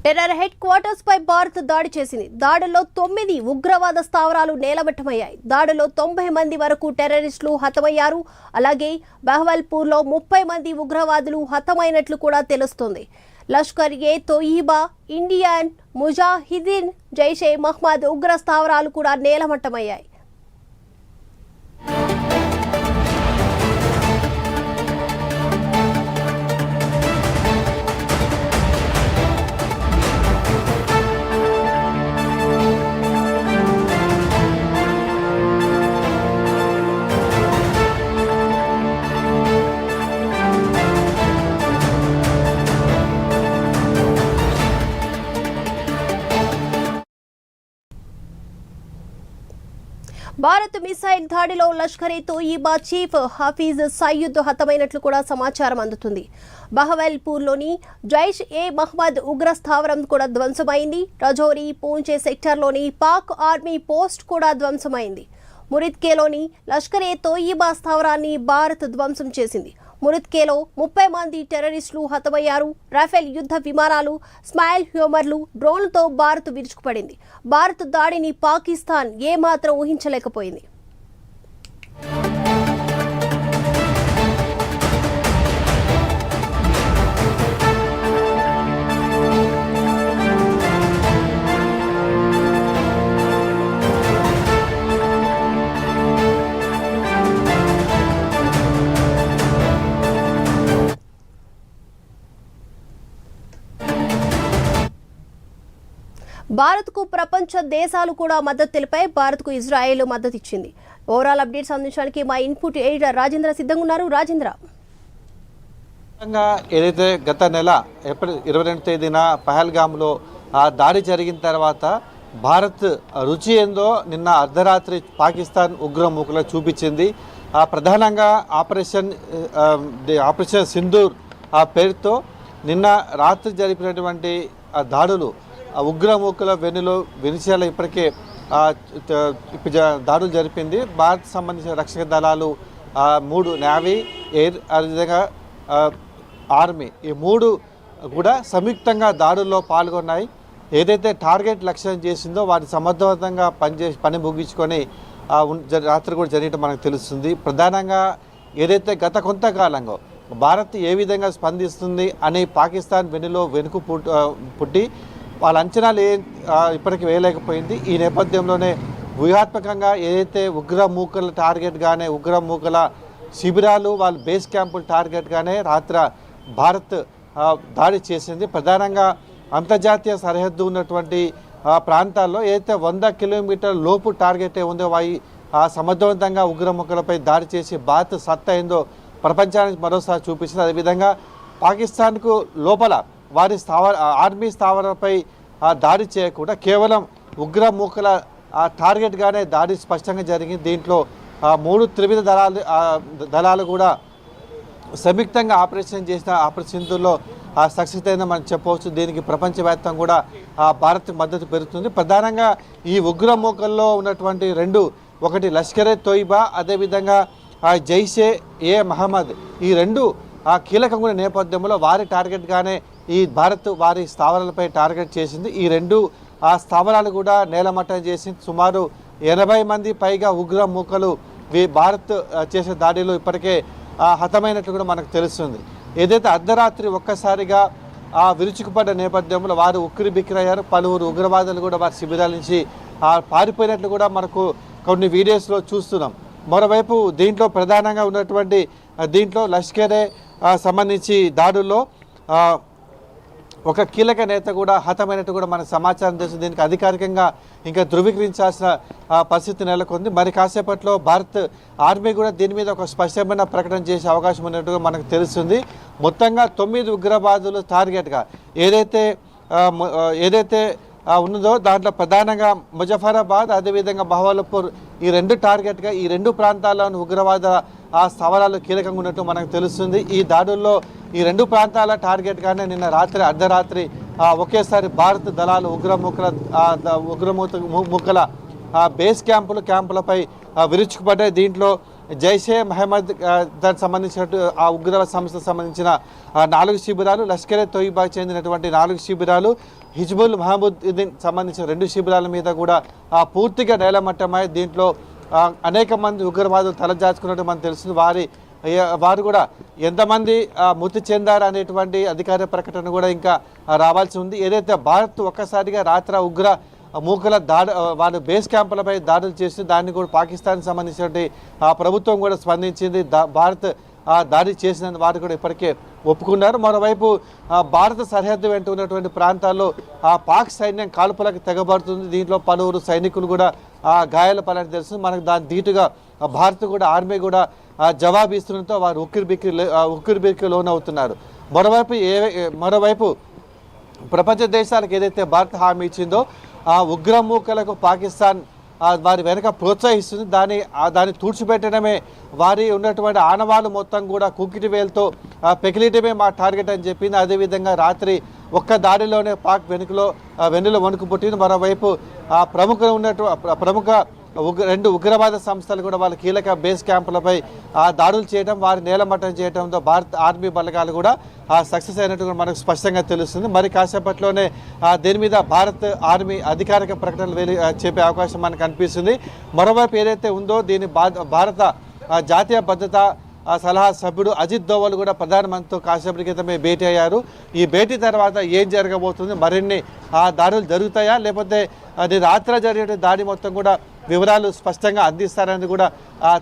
Terror head quarters పై భారత్ దాడి చేసింది. దాడుల్లో 9 ఉగ్రవాద స్థావరాలు నేలమట్టమయ్యాయి. దాడుల్లో 90 మంది వరకు టెర్రరిస్టులు హతమయ్యారు. అలాగే బహవల్పూర్లో 30 మంది ఉగ్రవాదులు హతమైనట్లు కూడా తెలుస్తోంది. లష్కర్ ఏ తోయిబా, ఇండియన్ ముజాహిదీన్, జైషే మహ్మద్ ఉగ్ర స్థావరాలు కూడా నేలమట్టమయ్యాయి. భారత్ మిసైల్ దాడిలో లష్కర్ ఏ తోయిబా చీఫ్ హఫీజ్ సయ్యద్ హతమైనట్లు కూడా సమాచారం అందుతుంది. బహవల్పూర్లోని జైష్ ఏ మహ్మద్ ఉగ్ర స్థావరం కూడా ధ్వంసమైంది. రజౌరి, పూంచే సెక్టార్లోని పాక్ ఆర్మీ పోస్ట్ కూడా ధ్వంసమైంది. మురిద్కేలోని లష్కర్ ఏ తోయిబా స్థావరాన్ని భారత్ ధ్వంసం చేసింది. మురిద్కేలో 30 మంది టెర్రరిస్టులు హతమయ్యారు. రాఫెల్ యుద్ధ విమానాలు, స్మైల్ హ్యూమర్లు, డ్రోన్లతో భారత్ విరుచుకుపడింది. భారత్ దాడిని పాకిస్తాన్ ఏమాత్రం ఊహించలేకపోయింది. భారత్కు ప్రపంచ దేశాలు కూడా మద్దతు తెలిపాయి. భారత్కు ఇజ్రాయెల్ మద్దతు ఇచ్చింది. ఓవరాల్ అప్డేట్స్ అందించడానికి మా ఇన్పుట్ ఎడిటర్ రాజేంద్ర సిద్ధంగా ఉన్నారు. రాజేంద్ర, ఏదైతే గత నెల ఏప్రిల్ 22 తేదీన పహల్గామ్లో దాడి జరిగిన తర్వాత భారత్ రుచి ఏందో నిన్న అర్ధరాత్రి పాకిస్తాన్ ఉగ్రమూకలో చూపించింది. ప్రధానంగా ఆపరేషన్ సింధూర్ పేరుతో నిన్న రాత్రి జరిపినటువంటి దాడులు ఉగ్రమూకల వెనిచేలా ఇప్పటికే దాడులు జరిపింది. భారత్ సంబంధించిన రక్షక దళాలు 3 నేవీ, ఎయిర్, అదేవిధంగా ఆర్మీ, ఈ 3 కూడా సంయుక్తంగా దాడుల్లో పాల్గొన్నాయి. ఏదైతే టార్గెట్ లక్ష్యం చేసిందో వాటి సమర్థవంతంగా పని ముగించుకొని రాత్రి కూడా జరిగడం మనకు తెలుస్తుంది. ప్రధానంగా ఏదైతే గత కొంతకాలంగా భారత్ ఏ విధంగా స్పందిస్తుంది అని పాకిస్తాన్ వెనుక పుట్టి వాళ్ళ అంచనాలు ఇప్పటికీ వేయలేకపోయింది. ఈ నేపథ్యంలోనే వ్యూహాత్మకంగా ఏదైతే ఉగ్రమూకల టార్గెట్గానే ఉగ్రమూకల శిబిరాలు వాళ్ళ బేస్ క్యాంపుల టార్గెట్గానే రాత్రి భారత్ దాడి చేసింది. ప్రధానంగా అంతర్జాతీయ సరిహద్దు ఉన్నటువంటి ప్రాంతాల్లో ఏదైతే 100 కిలోమీటర్ల లోపు టార్గెట్ ఉందో సమర్థవంతంగా ఉగ్రమూకలపై దాడి చేసి భారత్ సత్తా ఏందో ప్రపంచానికి మరోసారి చూపించింది. అదేవిధంగా పాకిస్తాన్కు లోపల వారి ఆర్మీ స్థావరాలపై దాడి చేయకుండా కేవలం ఉగ్రమూకల టార్గెట్గానే దాడి స్పష్టంగా జరిగింది. దీంట్లో 3 త్రివిధ దళాలు కూడా సంయుక్తంగా ఆపరేషన్ చేసిన ఆపరేషన్ సింధూర్లో సక్సెస్ అయిందని మనం చెప్పవచ్చు. దీనికి ప్రపంచవ్యాప్తంగా కూడా భారత్ మద్దతు పెరుగుతుంది. ప్రధానంగా ఈ ఉగ్రమూకల్లో ఉన్నటువంటి 2, ఒకటి లష్కర్ ఏ తోయిబా, అదేవిధంగా జైషే ఏ మహమ్మద్, ఈ 2 కీలకంగా నేపథ్యంలో వారి టార్గెట్గానే ఈ భారత్ వారి స్థావరాలపై టార్గెట్ చేసింది. ఈ 2 స్థావరాలు కూడా నేలమట్టం చేసింది. సుమారు 80 మంది పైగా ఉగ్రమూకలు భారత్ చేసే దాడిలో ఇప్పటికే హతమైనట్లు కూడా మనకు తెలుస్తుంది. ఏదైతే అర్ధరాత్రి ఒక్కసారిగా విరుచుకుపడ్డ నేపథ్యంలో వారు ఉక్కిరి బిక్కిరయ్యారు. పలువురు ఉగ్రవాదులు కూడా వారి శిబిరాల నుంచి పారిపోయినట్లు కూడా మనకు కొన్ని వీడియోస్లో చూస్తున్నాం. మరోవైపు దీంట్లో ప్రధానంగా ఉన్నటువంటి దీంట్లో లష్కరే సంబంధించి దాడుల్లో ఒక కీలక నేత కూడా హతమైనట్టు కూడా మనకు సమాచారం తెలుస్తుంది. దీనికి అధికారికంగా ఇంకా ధృవీకరించాల్సిన పరిస్థితి నెలకొంది. మరి కాసేపట్లో భారత్ ఆర్మీ కూడా దీని మీద ఒక స్పష్టమైన ప్రకటన చేసే అవకాశం ఉన్నట్టుగా మనకు తెలుస్తుంది. మొత్తంగా 9 ఉగ్రవాదులు టార్గెట్గా ఏదైతే ఉన్నదో దాంట్లో ప్రధానంగా ముజఫరాబాద్, అదేవిధంగా బహవల్పూర్, ఈ 2 టార్గెట్గా ఈ 2 ప్రాంతాల్లోని ఉగ్రవాద స్థావరాలు కీలకంగా ఉన్నట్టు మనకు తెలుస్తుంది. ఈ దాడుల్లో ఈ 2 ప్రాంతాల టార్గెట్గానే నిన్న అర్ధరాత్రి ఒకేసారి భారత దళాలు ఉగ్రమూకల బేస్ క్యాంపులపై విరుచుకుపడ్డాయి. దీంట్లో జైషే మహమ్మద్ దానికి సంబంధించినట్టు ఆ ఉగ్రవాద సంస్థకు సంబంధించిన 4 శిబిరాలు, లష్కర్ ఏ తోయిబాకి చెందినటువంటి 4 శిబిరాలు, హిజ్బుల్ మహమూద్దీన్ సంబంధించిన 2 శిబిరాల మీద కూడా పూర్తిగా నేలమట్టమై దీంట్లో అనేక మంది ఉగ్రవాదులు తలదాచుకున్నట్టు మనకు తెలుస్తుంది. వారు కూడా ఎంతమంది మృతి చెందారు అనేటువంటి అధికార ప్రకటన కూడా ఇంకా రావాల్సి ఉంది. ఏదైతే భారత్ ఒక్కసారిగా రాత్రి ఉగ్ర మూకల వాళ్ళ బేస్ క్యాంపులపై దాడులు చేసి దాన్ని కూడా పాకిస్తాన్కి సంబంధించినటువంటి ప్రభుత్వం కూడా స్పందించింది. భారత్ దాడి చేసిన వారు కూడా ఇప్పటికే ఒప్పుకున్నారు. మరోవైపు భారత సరిహద్దు వెంట ఉన్నటువంటి ప్రాంతాల్లో పాక్ సైన్యం కాల్పులకు తెగబడుతుంది. దీంట్లో పలువురు సైనికులు కూడా గాయాల పాలని తెలుస్తుంది మనకు. దాని ధీటుగా భారత్ కూడా ఆర్మీ కూడా జవాబు ఇస్తుండటంతో వారు ఉక్కిరిబిక్కి లోనవుతున్నారు. మరోవైపు ప్రపంచ దేశాలకు ఏదైతే భారత్ హామీ ఇచ్చిందో ఉగ్రమూకలకు పాకిస్తాన్ వారి వెనక ప్రోత్సహిస్తుంది. దాన్ని తుడిచిపెట్టడమే వారి ఉన్నటువంటి ఆనవాళ్ళు మొత్తం కూడా కుక్కిటి వేలతో పెకిలియటమే మా టార్గెట్ అని చెప్పింది. అదేవిధంగా రాత్రి ఒక్క దాడిలోనే పాక్ వెన్నులో వణుకు పుట్టింది. మరోవైపు ప్రముఖ 2 ఉగ్రవాద సంస్థలు కూడా వాళ్ళ కీలక బేస్ క్యాంపులపై దాడులు చేయడం, వారి నేలమట్టం చేయడంతో భారత ఆర్మీ బలగాలు కూడా సక్సెస్ అయినట్టు మనకు స్పష్టంగా తెలుస్తుంది. మరి కాసేపట్లోనే దీని మీద భారత్ ఆర్మీ అధికారిక ప్రకటనలు చెప్పే అవకాశం మనకు కనిపిస్తుంది. మరోవైపు ఏదైతే ఉందో దీని భారత జాతీయ భద్రతా సలహా సభ్యుడు అజిత్ దోవల్ కూడా ప్రధానమంత్రితో కాసేపటి క్రితమే భేటీ అయ్యారు. ఈ భేటీ తర్వాత ఏం జరగబోతుంది, మరిన్ని దాడులు జరుగుతాయా లేకపోతే అది రాత్రి జరిగే దాడి మొత్తం కూడా వివరాలు స్పష్టంగా అందిస్తారనేది కూడా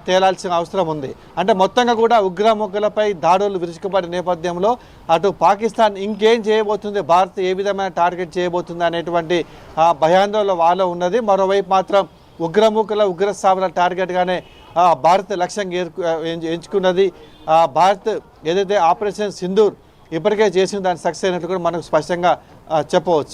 తేలాల్సిన అవసరం ఉంది. అంటే మొత్తంగా కూడా ఉగ్రముగ్గులపై దాడులు విరుచుకుపడే నేపథ్యంలో అటు పాకిస్తాన్ ఇంకేం చేయబోతుంది, భారత్ ఏ విధమైన టార్గెట్ చేయబోతుంది అనేటువంటి భయాందోళన వాళ్ళ ఉన్నది. మరోవైపు మాత్రం ఉగ్ర స్థావరాల టార్గెట్గానే భారత్ లక్ష్యంగా ఎంచుకున్నది. భారత్ ఏదైతే ఆపరేషన్ సింధూర్ ఇప్పటికే చేసిన దాన్ని సక్సెస్ అయినట్టు కూడా మనకు స్పష్టంగా చెప్పవచ్చు.